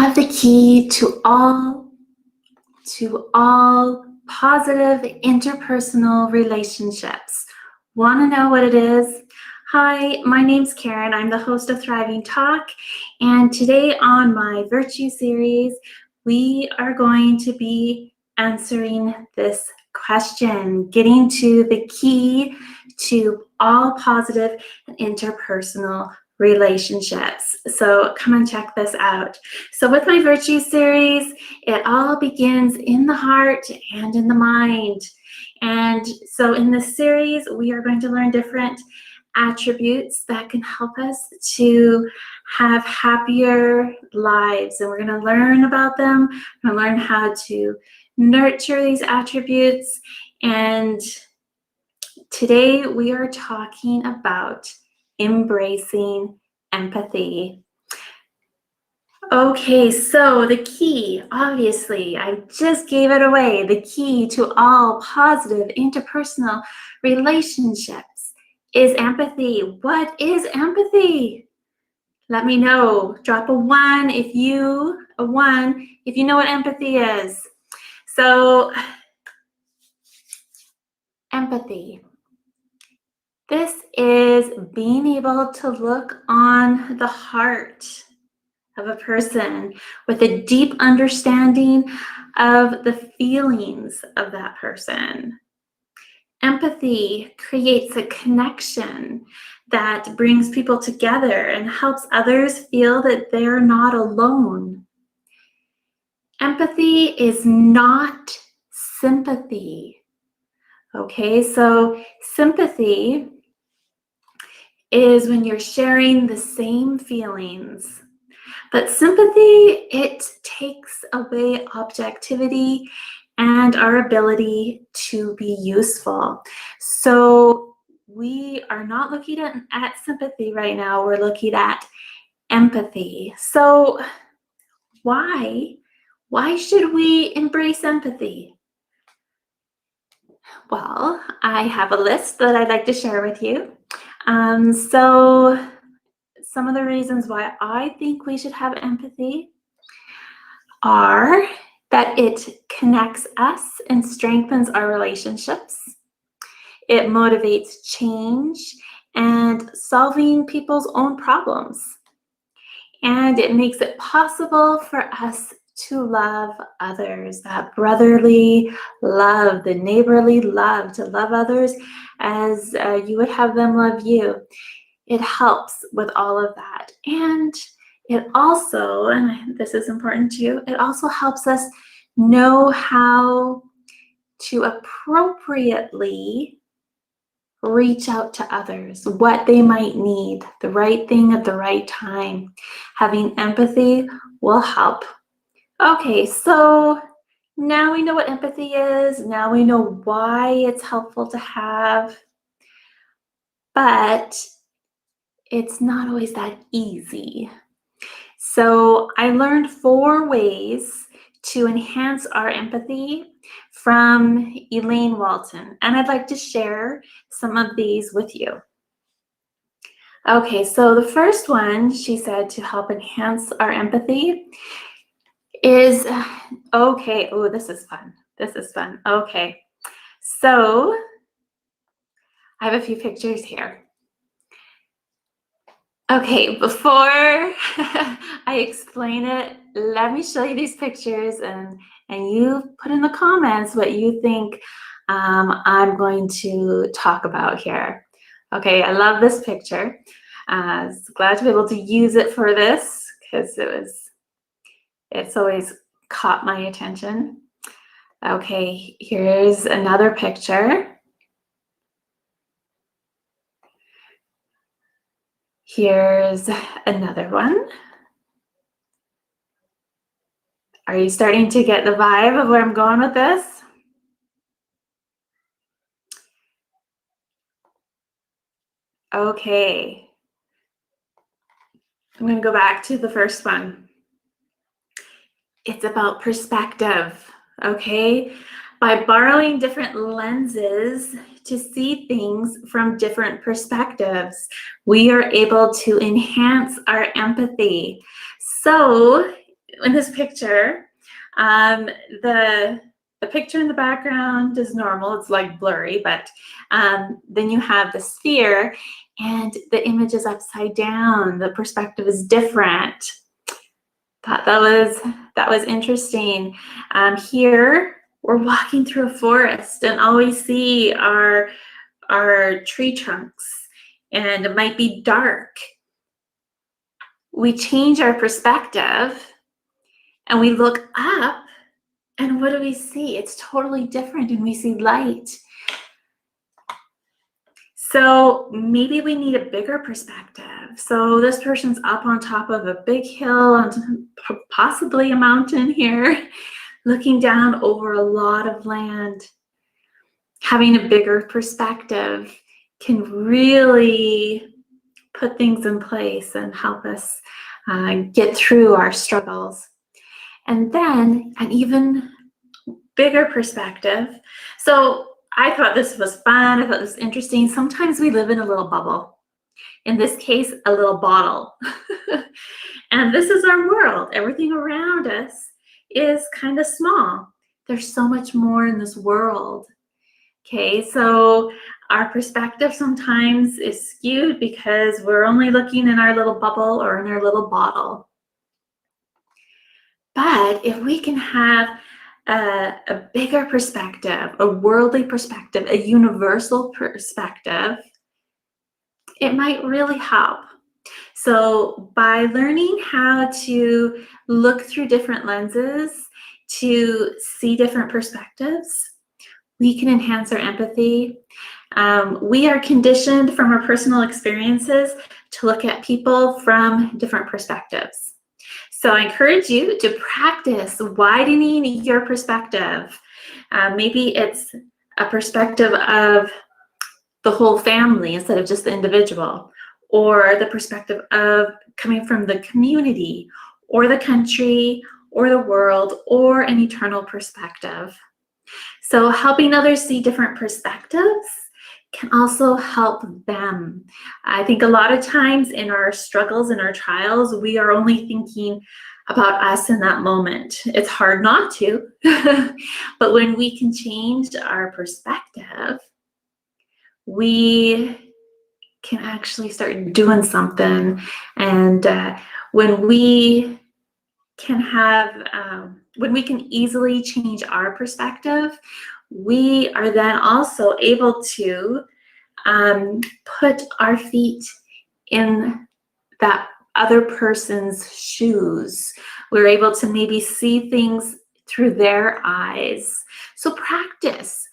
have the key to all positive interpersonal relationships. Want to know what it is? Hi, my name's Karen. I'm the host of Thriving Talk, and today on my Virtue series, we are going to be answering this question, getting to the key to all positive and interpersonal relationships. So come and check this out. So with my Virtue series, it all begins in the heart and in the mind. And so in this series, we are going to learn different attributes that can help us to have happier lives. And we're going to learn about them. We're going to learn how to nurture these attributes. And today we are talking about embracing empathy. Okay, so the key, obviously, I just gave it away. The key to all positive interpersonal relationships is empathy. What is empathy? Let me know. Drop a one if you know what empathy is. So, empathy. This is being able to look on the heart of a person with a deep understanding of the feelings of that person. Empathy creates a connection that brings people together and helps others feel that they're not alone. Empathy is not sympathy. Okay, so sympathy is when you're sharing the same feelings. But sympathy, it takes away objectivity and our ability to be useful. So we are not looking at sympathy right now. We're looking at empathy. So why should we embrace empathy? Well, I have a list that I'd like to share with you. So some of the reasons why I think we should have empathy are that it connects us and strengthens our relationships. It motivates change and solving people's own problems. And it makes it possible for us to love others, that brotherly love, the neighborly love, to love others as you would have them love you. It helps with all of that. And it also, and this is important too, it also helps us know how to appropriately reach out to others, what they might need, the right thing at the right time. Having empathy will help. Okay, so now we know what empathy is. Now we know why it's helpful to have. But it's not always that easy. So I learned 4 ways to enhance our empathy from Elaine Walton, and I'd like to share some of these with you. Okay, so the first one, she said, to help enhance our empathy is, okay, oh, this is fun. This is fun. Okay, so I have a few pictures here. Okay, before I explain it, let me show you these pictures and you put in the comments what you think I'm going to talk about here. Okay, I love this picture. Glad to be able to use it for this because it's always caught my attention. Okay, here's another picture. Here's another one. Are you starting to get the vibe of where I'm going with this? Okay. I'm going to go back to the first one. It's about perspective, okay? By borrowing different lenses to see things from different perspectives, we are able to enhance our empathy. So in this picture, the picture in the background is normal. It's like blurry, but then you have the sphere and the image is upside down. The perspective is different. Thought that was interesting. Here we're walking through a forest and all we see are tree trunks and it might be dark. We change our perspective and we look up and what do we see? It's totally different and we see light. So maybe we need a bigger perspective. So this person's up on top of a big hill, on possibly a mountain here, looking down over a lot of land. Having a bigger perspective can really put things in place and help us get through our struggles. And then an even bigger perspective. So I thought this was fun. I thought this was interesting. Sometimes we live in a little bubble. In this case, a little bottle. And this is our world. Everything around us is kind of small. There's so much more in this world. Okay, so our perspective sometimes is skewed because we're only looking in our little bubble or in our little bottle. But if we can have a bigger perspective, a worldly perspective, a universal perspective, it might really help. So by learning how to look through different lenses, to see different perspectives, we can enhance our empathy. We are conditioned from our personal experiences to look at people from different perspectives. So I encourage you to practice widening your perspective. Maybe it's a perspective of the whole family instead of just the individual, or the perspective of coming from the community, or the country, or the world, or an eternal perspective. So helping others see different perspectives can also help them. I think a lot of times in our struggles and our trials, we are only thinking about us in that moment. It's hard not to, but when we can change our perspective, we can actually start doing something. And when we can easily change our perspective, we are then also able to put our feet in that other person's shoes. We're able to maybe see things through their eyes. So practice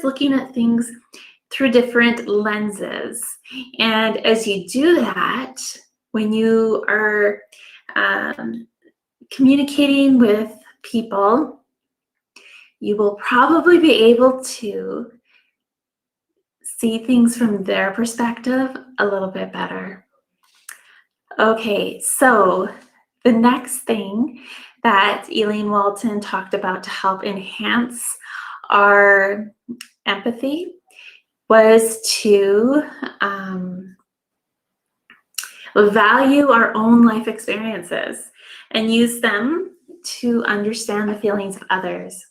looking at things through different lenses. And as you do that, when you are communicating with people, you will probably be able to see things from their perspective a little bit better. Okay, so the next thing that Elaine Walton talked about to help enhance our empathy was to value our own life experiences and use them to understand the feelings of others.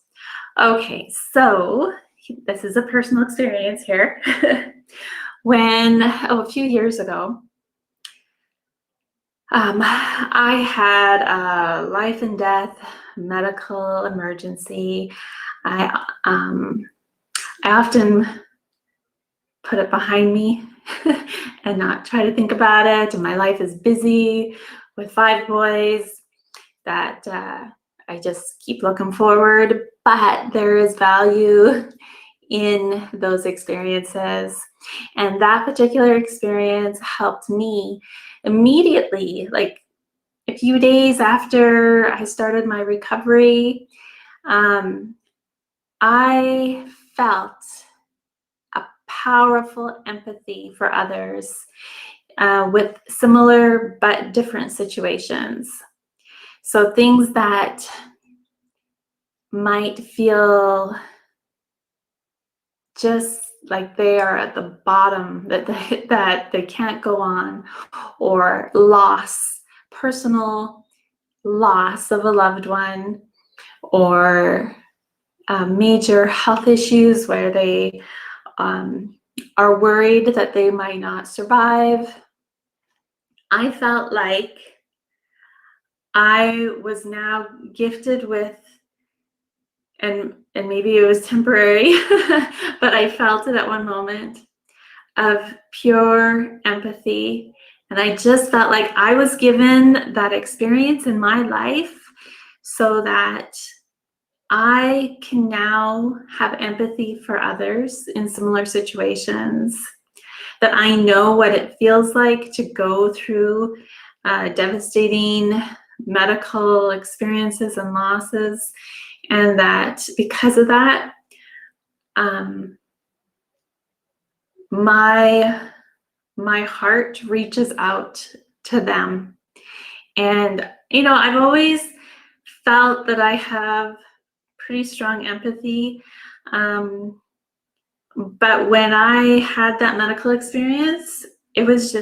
Okay, so this is a personal experience here. A few years ago, I had a life and death medical emergency. I often put it behind me and not try to think about it. And my life is busy with 5 boys that I just keep looking forward, but there is value in those experiences. And that particular experience helped me immediately, like a few days after I started my recovery. I felt a powerful empathy for others with similar but different situations. So things that might feel just like they are at the bottom, that they can't go on, or loss, personal loss of a loved one or major health issues where they are worried that they might not survive, I felt like I was now gifted with, and maybe it was temporary, but I felt it at one moment, of pure empathy. And I just felt like I was given that experience in my life so that I can now have empathy for others in similar situations, that I know what it feels like to go through devastating medical experiences and losses, and that because of that, my heart reaches out to them. And I've always felt that I have pretty strong empathy, but when I had that medical experience, it was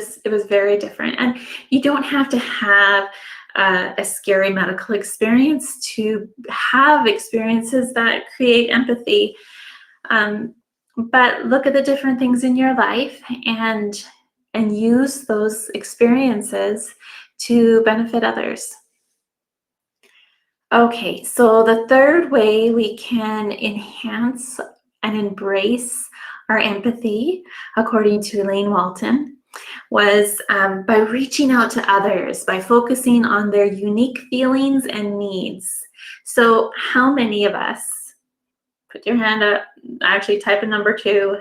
very different. And you don't have to have a scary medical experience to have experiences that create empathy. But look at the different things in your life and use those experiences to benefit others. Okay, so the third way we can enhance and embrace our empathy, according to Elaine Walton, was by reaching out to others, by focusing on their unique feelings and needs. So how many of us, put your hand up, actually type a number 2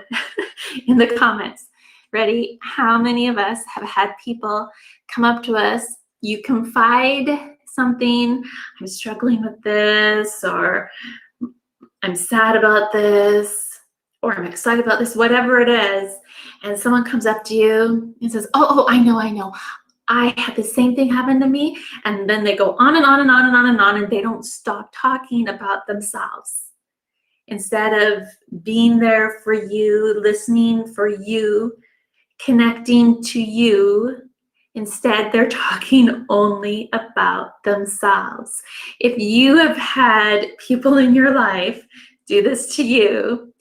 in the comments. Ready? How many of us have had people come up to us, you confide something, I'm struggling with this, or I'm sad about this, or I'm excited about this, whatever it is, and someone comes up to you and says, oh, I know. I had the same thing happen to me. And then they go on and on and on and on and on, and they don't stop talking about themselves. Instead of being there for you, listening for you, connecting to you, instead they're talking only about themselves. If you have had people in your life do this to you,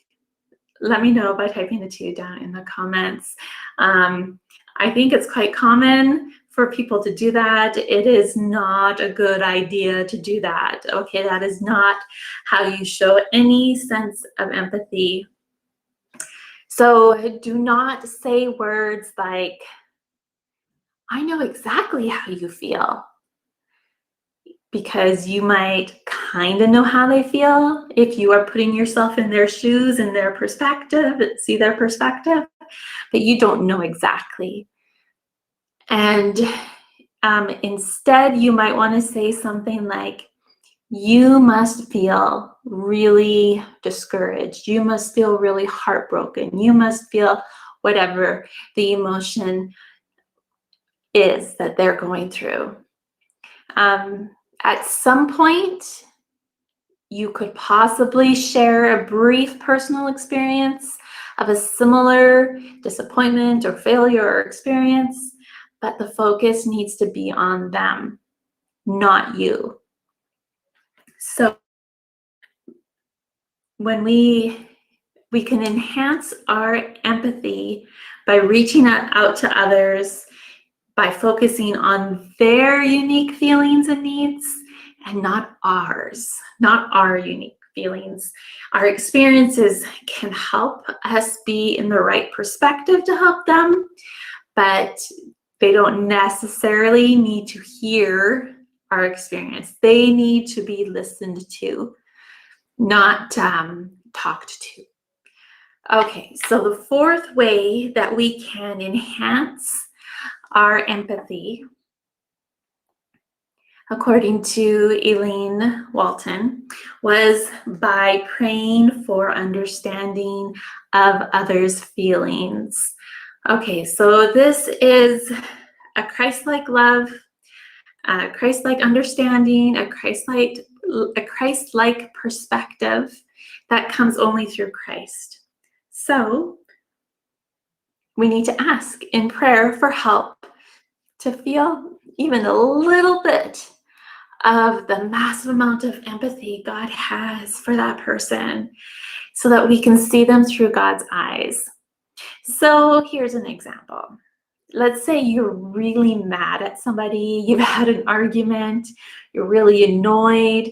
let me know by typing the 2 down in the comments. I think it's quite common for people to do that. It is not a good idea to do that. Okay, that is not how you show any sense of empathy. So do not say words like, I know exactly how you feel, because you might kind of know how they feel if you are putting yourself in their shoes and their perspective, see their perspective, but you don't know exactly. And instead, you might want to say something like, you must feel really discouraged. You must feel really heartbroken. You must feel whatever the emotion is that they're going through. At some point, you could possibly share a brief personal experience of a similar disappointment or failure or experience, but the focus needs to be on them, not you. So when we can enhance our empathy by reaching out to others, by focusing on their unique feelings and needs and not ours, not our unique feelings. Our experiences can help us be in the right perspective to help them, but they don't necessarily need to hear our experience. They need to be listened to, not talked to. Okay, so the fourth way that we can enhance our empathy, according to Elaine Walton, was by praying for understanding of others' feelings. Okay, so this is a Christ-like love, a Christ-like understanding, a Christ-like perspective that comes only through Christ. So we need to ask in prayer for help to feel even a little bit of the massive amount of empathy God has for that person so that we can see them through God's eyes. So here's an example. Let's say you're really mad at somebody, you've had an argument, you're really annoyed,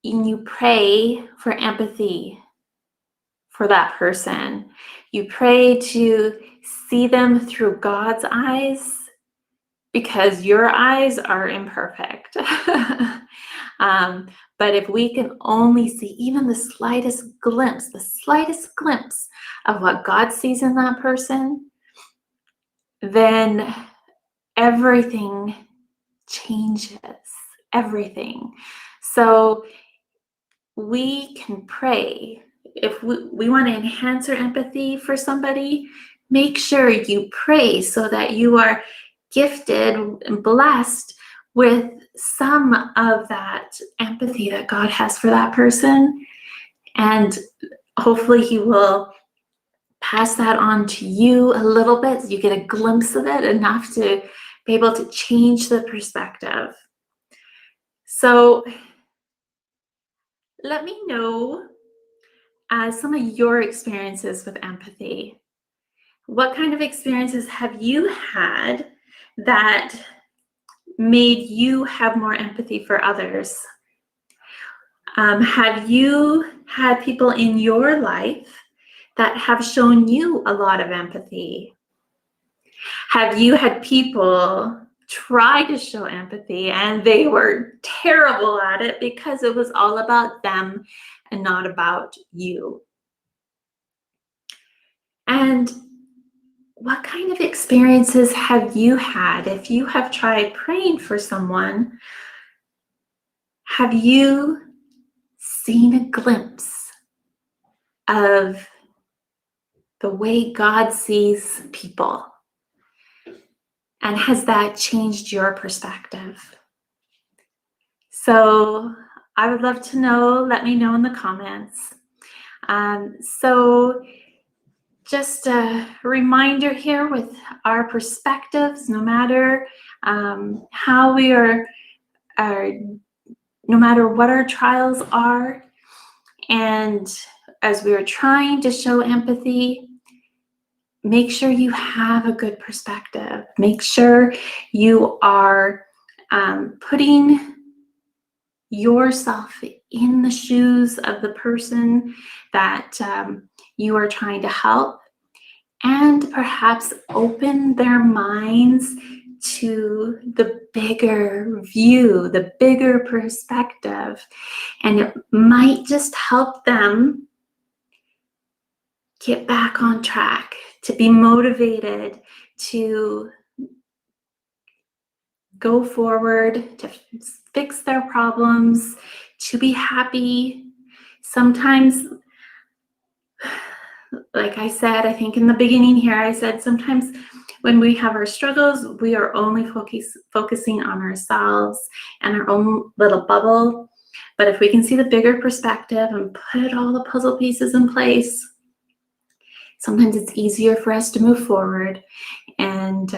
and you pray for empathy for that person. You pray to see them through God's eyes because your eyes are imperfect. But if we can only see even the slightest glimpse of what God sees in that person, then everything changes, everything. So we can pray. If we want to enhance our empathy for somebody, make sure you pray so that you are gifted and blessed with some of that empathy that God has for that person. And hopefully he will pass that on to you a little bit so you get a glimpse of it, enough to be able to change the perspective. So let me know some of your experiences with empathy. What kind of experiences have you had that made you have more empathy for others? Have you had people in your life that have shown you a lot of empathy? Have you had people try to show empathy and they were terrible at it because it was all about them and not about you? And what kind of experiences have you had? If you have tried praying for someone, have you seen a glimpse of the way God sees people? And has that changed your perspective? So I would love to know. Let me know in the comments. So just a reminder here with our perspectives, no matter how we are, no matter what our trials are, and as we are trying to show empathy, make sure you have a good perspective. Make sure you are putting yourself in the shoes of the person that you are trying to help, and perhaps open their minds to the bigger view, the bigger perspective. And it might just help them get back on track, to be motivated, to go forward, to fix their problems, to be happy. Sometimes, like I said, I think in the beginning here, I said sometimes when we have our struggles, we are only focusing on ourselves and our own little bubble. But if we can see the bigger perspective and put all the puzzle pieces in place, sometimes it's easier for us to move forward. And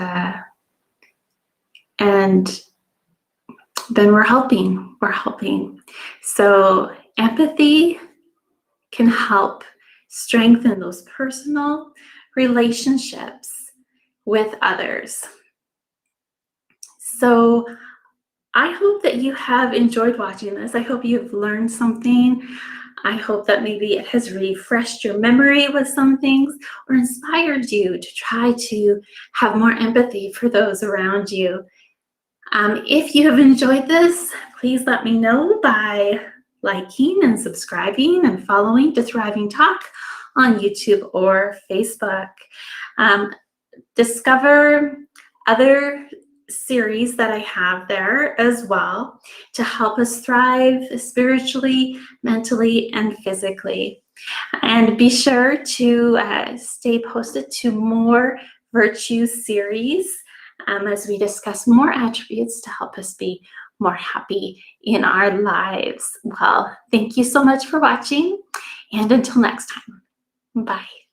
then we're helping. So empathy can help strengthen those personal relationships with others. So I hope that you have enjoyed watching this. I hope you've learned something. I hope that maybe it has refreshed your memory with some things, or inspired you to try to have more empathy for those around you. If you have enjoyed this, please let me know by liking and subscribing and following to ThrivingTalk on YouTube or Facebook. Discover other series that I have there as well to help us thrive spiritually, mentally, and physically. And be sure to stay posted to more virtue series as we discuss more attributes to help us be more happy in our lives. Well, thank you so much for watching, and until next time, bye.